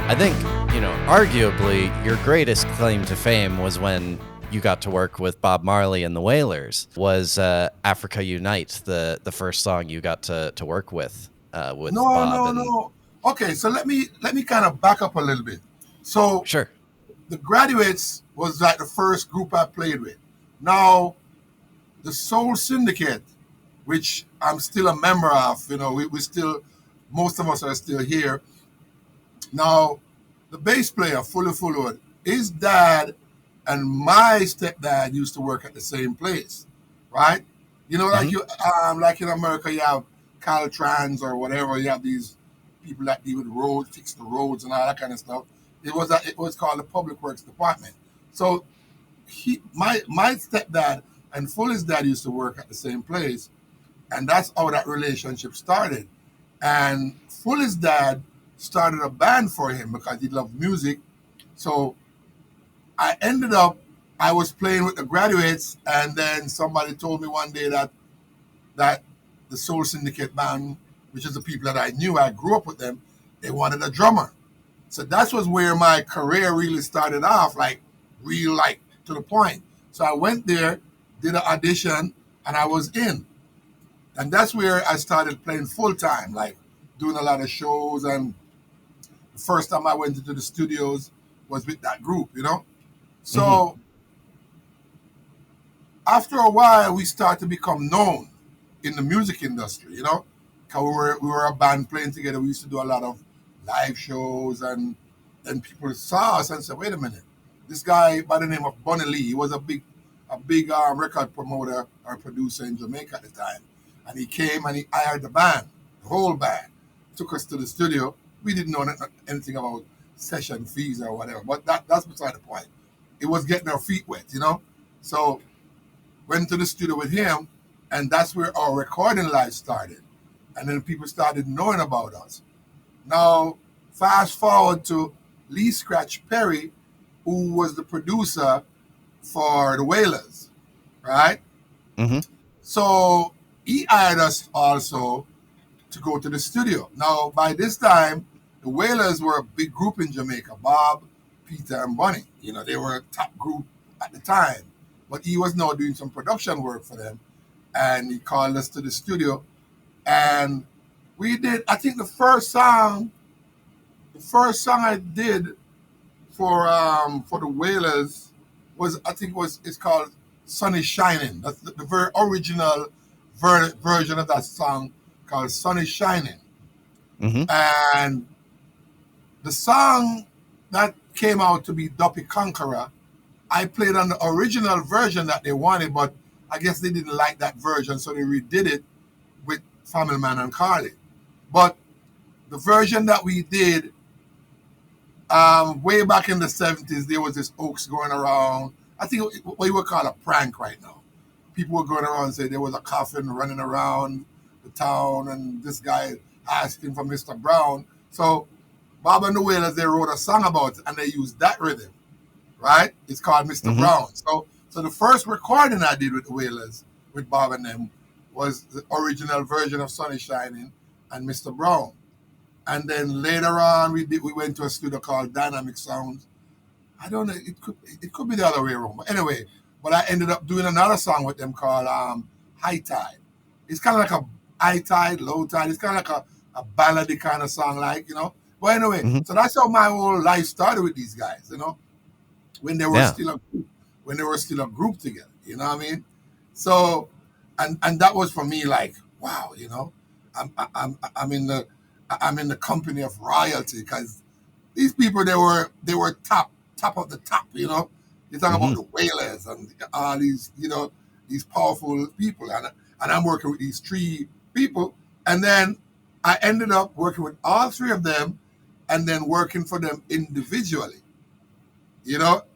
I think, arguably your greatest claim to fame was when you got to work with Bob Marley and the Wailers. Was Africa Unite the first song you got to work with No, Bob? no, And no. Okay, so let me kind of back up a little bit. So sure. the Graduates was like the first group I played with. Now the Soul Syndicate, which I'm still a member of, we still, most of us are still here. Now the bass player, Fuller Fullwood, his dad and my stepdad used to work at the same place, right? Hmm. Like in America, you have Caltrans or whatever. You have these people that deal with roads, fix the roads and all that kind of stuff. It was called the Public Works Department. So my stepdad and Fuller's dad used to work at the same place, and that's how that relationship started. And Fuller's dad started a band for him because he loved music. So I ended up, I was playing with the Graduates, and then somebody told me one day that the Soul Syndicate band, which is the people that I knew, I grew up with them, they wanted a drummer. So that was where my career really started off, like real, like to the point. So I went there, did an audition, and I was in. And that's where I started playing full time, like doing a lot of shows. And the first time I went into the studios was with that group. Hmm. So after a while, we started to become known in the music industry. 'Cause we were a band playing together. We used to do a lot of live shows, and then people saw us and said, "Wait a minute, this guy by the name of Bunny Lee, he was a big record promoter or producer in Jamaica at the time, and he came and he hired the band, the whole band, took us to the studio. We didn't know anything about session fees or whatever, but that's beside the point. It was getting our feet wet. So went to the studio with him, and that's where our recording life started. And then people started knowing about us. Now, fast forward to Lee Scratch Perry, who was the producer for the Wailers, right? Hmm. So he hired us also to go to the studio. Now, by this time, the Wailers were a big group in Jamaica. Bob, Peter, and Bunny. They were a top group at the time. But he was now doing some production work for them, and he called us to the studio, and we did. I think the first song I did for the Wailers was, I think, it's called "Sun Is Shining." That's the very original version of that song, called "Sun Is Shining." Hmm. And the song that came out to be "Duppy Conqueror," I played on the original version that they wanted, but I guess they didn't like that version, so they redid it with Family Man and Carly. But the version that we did, way back in the 70s, there was this hoax going around. I think what you would call a prank right now. People were going around and say there was a coffin running around the town, and this guy asking for Mr. Brown. So Bob and the Wailers, they wrote a song about it, and they used that rhythm, right? It's called Mr. Hmm. Brown. So the first recording I did with the Wailers, with Bob and them, was the original version of Sunny Shining and Mr. Brown. And then later on, we went to a studio called Dynamic Sounds. I don't know, it could be the other way around. But anyway, but I ended up doing another song with them called High Tide. It's kind of like a high tide, low tide. It's kind of like a ballady kind of song, like. But anyway, Hmm. so that's how my whole life started with these guys. When they were Yeah. still a group, together. You know what I mean? So, and that was for me like, wow. I'm in the company of royalty, because these people, they were top of the top. You talk about Hmm. the Wailers and all these powerful people, and I'm working with these three people, and then I ended up working with all three of them, and then working for them individually.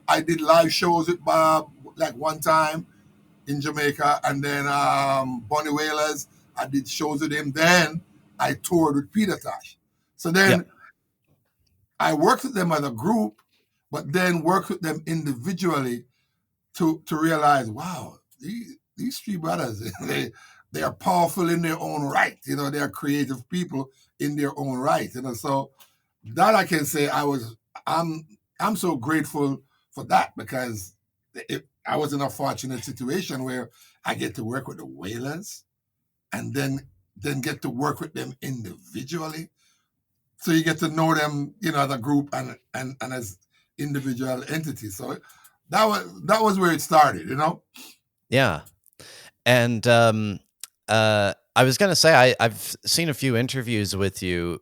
I did live shows with Bob, like one time in Jamaica, and then Bonnie Wailers, I did shows with him. Then I toured with Peter Tosh. So then Yep. I worked with them as a group, but then worked with them individually to realize, wow, these three brothers, they are powerful in their own right. They are creative people in their own right. So that I can say I'm I'm so grateful for that because I was in a fortunate situation where I get to work with the Wailers and then get to work with them individually. So you get to know them, as a group and as individual entities. So that was where it started. Yeah. And I was gonna say I've seen a few interviews with you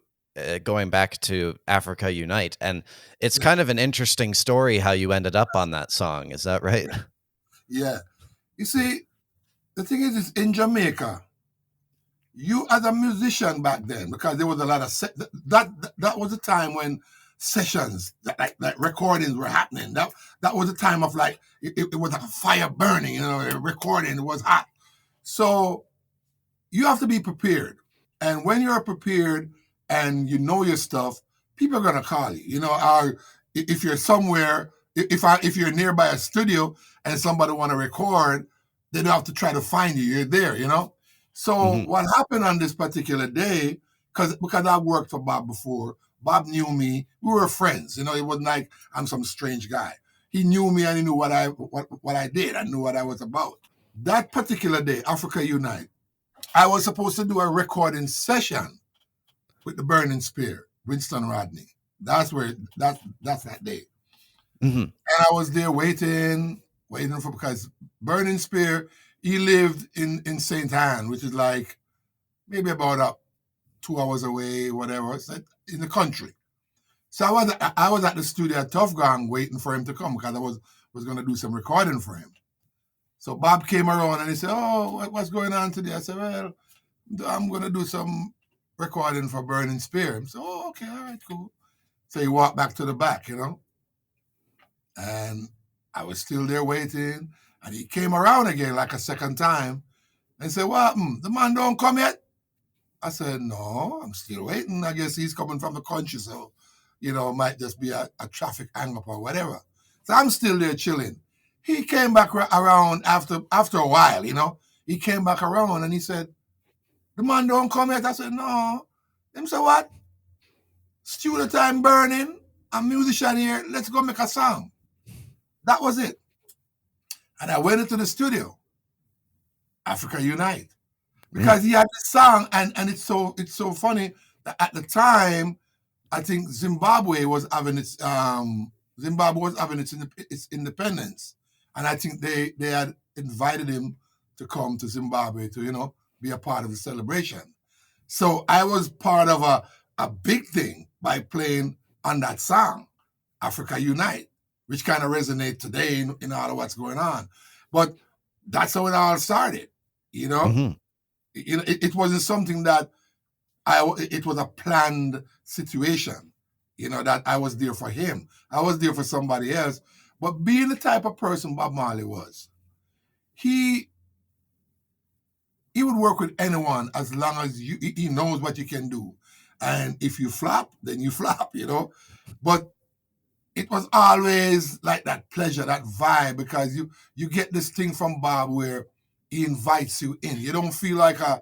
going back to Africa Unite, and it's Yeah, kind of an interesting story how you ended up on that song. Is that right? yeah, yeah. You see, the thing is in Jamaica, you as a musician back then, because there was a lot of that was a time when sessions like recordings were happening. That was a time of like it was like a fire burning. Recording was hot. So you have to be prepared. And when you're prepared and you know your stuff, people are gonna call you. Or if you're somewhere, if you're nearby a studio and somebody want to record, they don't have to try to find you. You're there. So Hmm. what happened on this particular day? Because I worked for Bob before. Bob knew me. We were friends. It wasn't like I'm some strange guy. He knew me and he knew what I did. I knew what I was about. That particular day, Africa Unite, I was supposed to do a recording session with the Burning Spear, Winston Rodney. That's that day. Hmm. And I was there waiting for because Burning Spear, he lived in St. Anne, which is like maybe about 2 hours away, whatever. It's like in the country. So I was at the studio at Tough Gang waiting for him to come because I was going to do some recording for him. So Bob came around and he said, "Oh, what's going on today?" I said, "Well, I'm going to do some recording for Burning Spear." So, "Oh, okay, all right, cool." So he walked back to the back. And I was still there waiting. And he came around again like a second time and said, "What happened? The man don't come yet?" I said, "No, I'm still waiting. I guess he's coming from the country, so, it might just be a traffic hang up or whatever." So I'm still there chilling. He came back around after a while. He came back around and he said, "The man don't come yet." I said, "No." Him say, "What? Studio time burning. I'm a musician here. Let's go make a song." That was it. And I went into the studio, Africa Unite, because he had the song, and it's so funny that at the time, I think Zimbabwe was having its independence, and I think they had invited him to come to Zimbabwe to be a part of the celebration. So I was part of a big thing by playing on that song, Africa Unite, which kind of resonates today in all of what's going on. But that's how it all started. You know, Hmm. it wasn't something that it was a planned situation. That I was there for him. I was there for somebody else. But being the type of person Bob Marley was, he he would work with anyone as long as he knows what you can do. And if you flop, then you flop. But it was always like that pleasure, that vibe, because you get this thing from Bob where he invites you in. You don't feel like an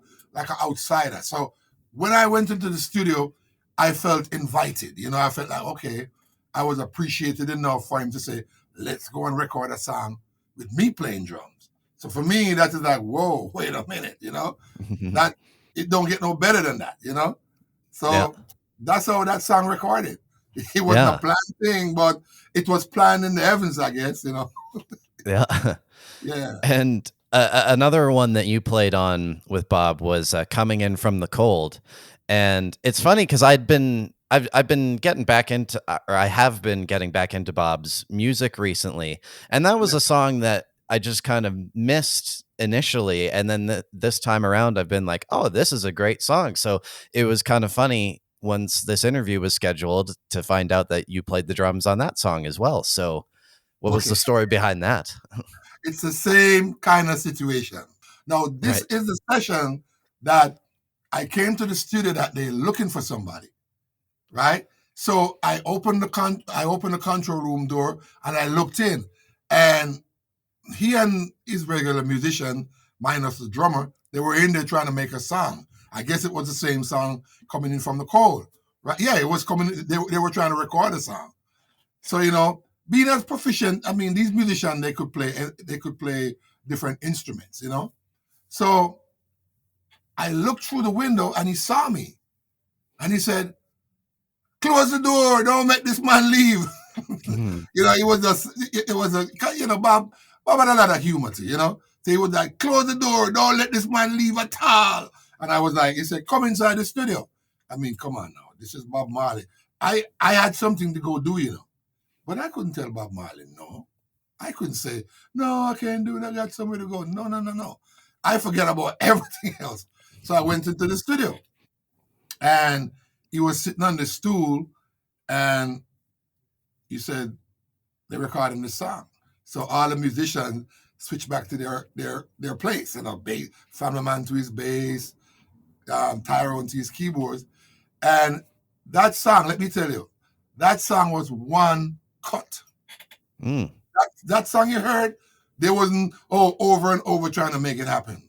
outsider. So when I went into the studio, I felt invited. I felt like, okay, I was appreciated enough for him to say, "Let's go and record a song with me playing drums." So for me, that is like, whoa, wait a minute. That it don't get no better than that. Yeah. So that's how that song recorded. It wasn't a Yeah. planned thing, but it was planned in the heavens, I guess. Yeah. Yeah, And another one that you played on with Bob was "Coming In From the Cold," and it's funny because I've been getting back into, or I have been getting back into Bob's music recently, and that was yeah. a song that I just kind of missed initially, and then this time around I've been like, oh, this is a great song. So it was kind of funny once this interview was scheduled to find out that you played the drums on that song as well. So what was Okay. the story behind that? It's the same kind of situation. Now, this Right. is the session that I came to the studio that day looking for somebody, right? So I opened the control room door and I looked in, and he and his regular musician, minus the drummer, they were in there trying to make a song. I guess it was the same song, Coming In From the Cold, Right? Yeah, it was coming. They were trying to record a song. So being as proficient, I mean, these musicians they could play different instruments. So I looked through the window and he saw me and he said, "Close the door! Don't make this man leave." Mhm. It was Bob had a lot of humor too. So he was like, "Close the door! Don't let this man leave at all." And I was like, he said, "Come inside the studio." I mean, come on now, this is Bob Marley. I had something to go do. But I couldn't tell Bob Marley no. I couldn't say, "No, I can't do it. I got somewhere to go." No, no, no, no. I forget about everything else. So I went into the studio and he was sitting on the stool and he said, they're recording the song. So all the musicians switch back to their place. Bass, Family Man to his bass, Tyrone to his keyboards. And that song, let me tell you, that song was one cut. Mm. That song you heard, there wasn't over and over trying to make it happen.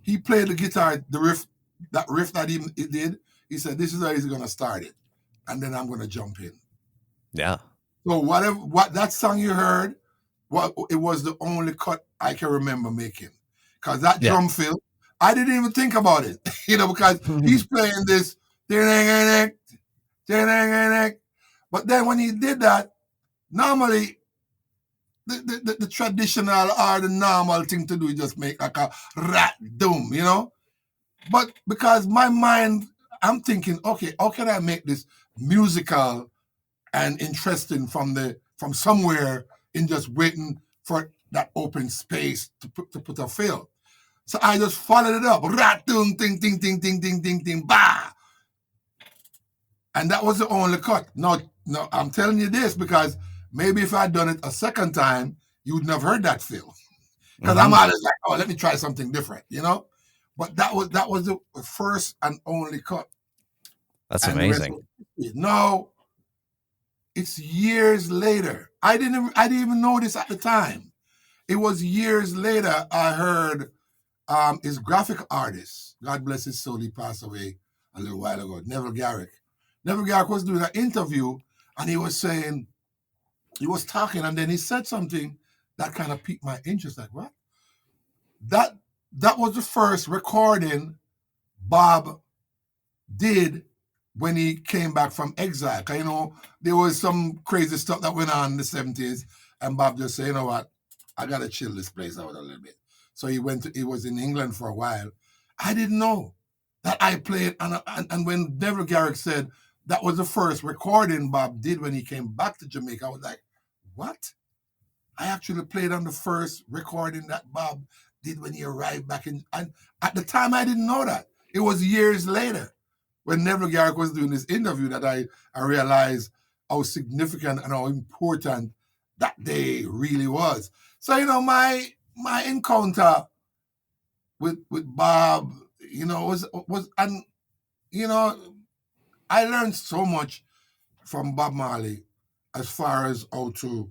He played the guitar, that riff that he did. He said, "This is how he's gonna start it, and then I'm gonna jump in." Yeah. So what that song you heard, it was the only cut I can remember making, because that Yeah. drum fill, I didn't even think about it, because he's playing this, but then when he did that, normally the traditional or the normal thing to do is just make like a rat doom, But because my mind, I'm thinking, okay, how can I make this musical and interesting from somewhere in just waiting for that open space to put a fill. So I just followed it up. Rat doom, ting, ting, ting, ting, ting, ting, ting, bah. And that was the only cut. No, I'm telling you this because maybe if I'd done it a second time, you'd never heard that fill. Because I'm always like, oh, let me try something different, But that was the first and only cut. That's amazing. No, it's years later. I didn't even know this at the time. It was years later I heard his graphic artist, God bless his soul, he passed away a little while ago, Neville Garrick. Neville Garrick was doing an interview and he was talking and then he said something that kind of piqued my interest. Like, what? That was the first recording Bob did when he came back from exile. There was some crazy stuff that went on in the 70s, and Bob just said, "You know what? I got to chill this place out a little bit." So he was in England for a while. I didn't know that I played, and when Neville Garrick said that was the first recording Bob did when he came back to Jamaica, I was like, what? I actually played on the first recording that Bob did when he arrived back in, and at the time I didn't know that. It was years later when Neville Garrick was doing this interview that I realized how significant and how important that day really was. So, my encounter with Bob, was and I learned so much from Bob Marley as far as how to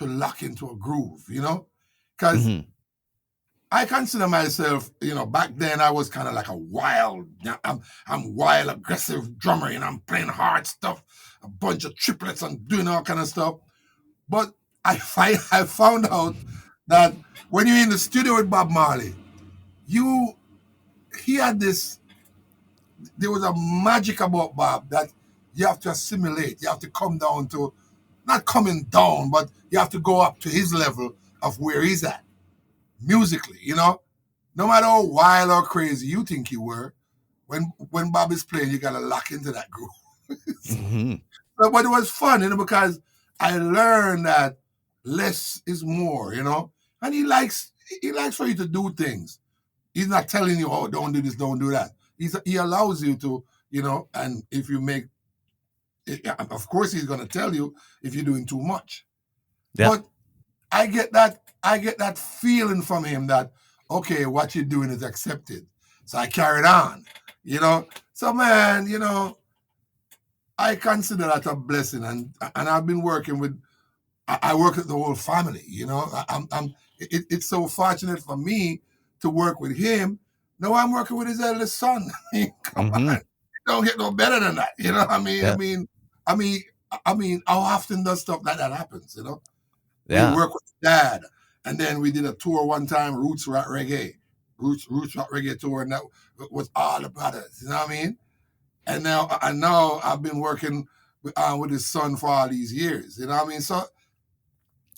lock into a groove, because I consider myself, back then I was kind of like a wild, I'm wild, aggressive drummer, I'm playing hard stuff, a bunch of triplets and doing all kind of stuff. But I found out that when you're in the studio with Bob Marley, there was a magic about Bob that you have to assimilate. You have to come down to, not coming down, but you have to go up to his level of where he's at musically, No matter how wild or crazy you think you were, when Bob is playing, you gotta lock into that groove. But it was fun, because I learned that less is more, And he likes for you to do things. He's not telling you, "Oh, don't do this, don't do that." He allows you to, and if you make, of course, he's gonna tell you if you're doing too much. Yeah. But I get that feeling from him that, okay, what you're doing is accepted. So I carried on, So man, I consider that a blessing, and I've been working with. I work with the whole family, It's so fortunate for me to work with him. Now I'm working with his eldest son. Come on, don't get no better than that. You know what I mean? Yeah. I mean, how often does stuff like that happens? You know, we Yeah. work with Dad, and then we did a tour one time, Roots Rock Reggae tour, and that was all the brothers. You know what I mean? And now I've been working with his son for all these years. You know what I mean? So,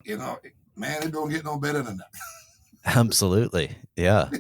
you know, man, it don't get no better than that. Absolutely. Yeah.